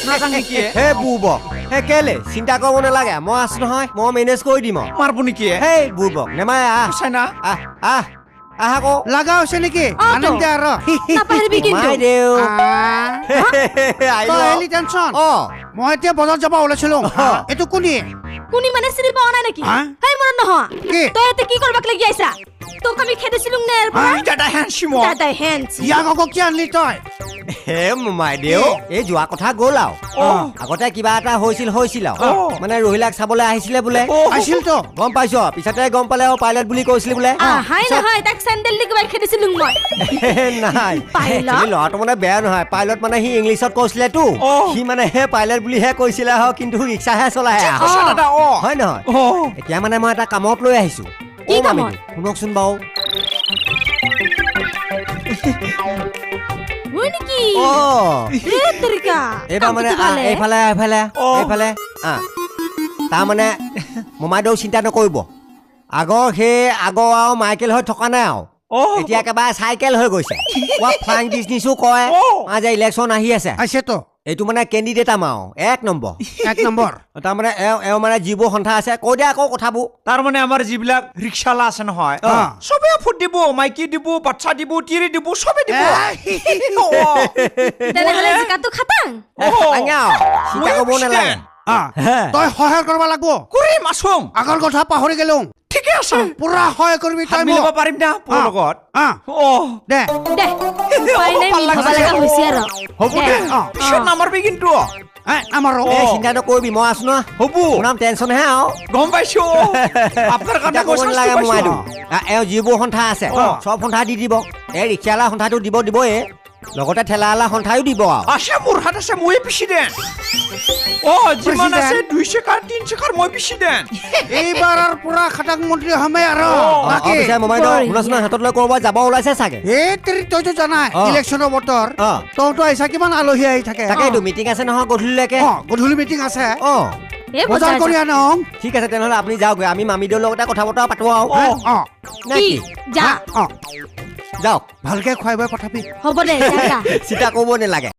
নাজান নেকি হে বুবক হে কেলে চিন্তা কৰিব নালাগে মই আছো নহয় মই মেনেজ কৰি দিম মাৰব নেকি হে বুবক নেমাই আহ চাইনা আহ আহ আহ আকৌ লাগা হৈছে নেকি আনন্দ আৰু নাপাহৰিবি কিন্তু মাই দেউ তই এলি টেনচন মই এতিয়া বজাৰত যাব ওলাইছিলো এইটো কোনি মানে চিনি পোৱা নাই নেকি হেই মনত নহয় তই এতে কি কৰবাক লাগি আইছা তোক আমি খেদিছিলুং নে দাদা হেনচিম দাদা হেনচি ইয়াক আকৌ কি আনলি তই হে মাই দেউ এই যোৱা কথা গ'ল আৰু আগতে কিবা এটা হৈছিল মানে ৰহিলাক চাবলৈ আহিছিলে বোলে আছিল তো গম পাইছ পিছতে গম পালে পাইলট বুলি কৈছিলে বোলে হাই নহয় তাক চেণ্ডেল দি কিবা খেদিছিলুং মই নাই পাইলট ল'ৰাটো মানে বেয়া নহয় পাইলট মানে সি ইংলিছত কৈছিলেতো সি মানে হে পাইলট বুলিহে কৈছিলে কিন্তু ৰিক্সাহে চলাই হয় নহয় এতিয়া মানে মই এটা কামত লৈ আহিছো কি কামত শুনকচোন বাৰু হয় নেকি তেৰিকা এইবাৰ মানে এইফালে তাৰমানে মোমাইদেউ চিন্তা নকৰিব আগৰ আৰু মাইকেল হৈ থকা নাই আৰু এতিয়া একেবাৰে চাইকেল হৈ গৈছে ফ্লাইং বিজনেছো কৰে আজি ইলেকশ্যন আহি আছে তো এইটো মানে কেণ্ডিডেট আমাৰ এক নম্বৰ তাৰমানে এওঁ মানে যিবোৰ সন্থা আছে কৈ দিয়া আকৌ কথাবোৰ তাৰমানে আমাৰ যিবিলাক ৰিক্সালা আছে নহয় চবে ফুট দিব মাইকী দিব বাচ্চা দিব তিৰি দিব চবে দিব তেনেহলে জিকাটো খাটাং চিন্তা কৰিব নালাগে তই সহায় কৰিব লাগিব কৰিম আছোং আগৰ কথা পাহৰি গেলো ঠিকে আছে পুৰা সহায় কৰিবি তই মিলিব পাৰিম না পুৰ লগত দে দে উপায় নাই মিল হব লাগা হৈছে আৰু হ'ব দে পিছত নামাৰবি কিন্তু আমাৰ চিন্তা নকৰিবি মই আছো ন হ'ব নাম টেনচন হে আৰু গম পাইছো আপোনাৰ কাৰণে নালাগে মোমাইদেউ এওঁ যিবোৰ সন্থা আছে চব সন্থা দি দিব এই ৰিক্সাৱালা সন্থাটো দিবয়ে লগতে ঠেলাৱালা সন্থাও দিব আছে মোৰ হাত আছে মই প্ৰেচিডেণ্ট যিমান আছে 2 চেকাৰ 3 চেকাৰ মই প্ৰেচিডেণ্ট এইবাৰ পুৰা খাটাং মন্ত্ৰী হমে আৰু মোমাইদেউ শুনাচোন হাতত লৈ ক'ৰবাত যাব ওলাইছে চাগে তইতো জানাই ইলেকশ্যনৰ বতৰ তইতো আহিছা কিমান আলহী আহি থাকে তাকেইতো মিটিং আছে নহয় গধূলিলৈকে গধূলি মিটিং আছে বজাৰ কৰি আনং ঠিক আছে তেনেহ'লে আপুনি যাওকগৈ আমি মামীদেউৰ লগতে কথা বতৰা পাতো আৰু যা যাওক ভালকে খুৱাই বুৱাই পঠাবি হ'ব দে চিন্তা কৰিব নালাগে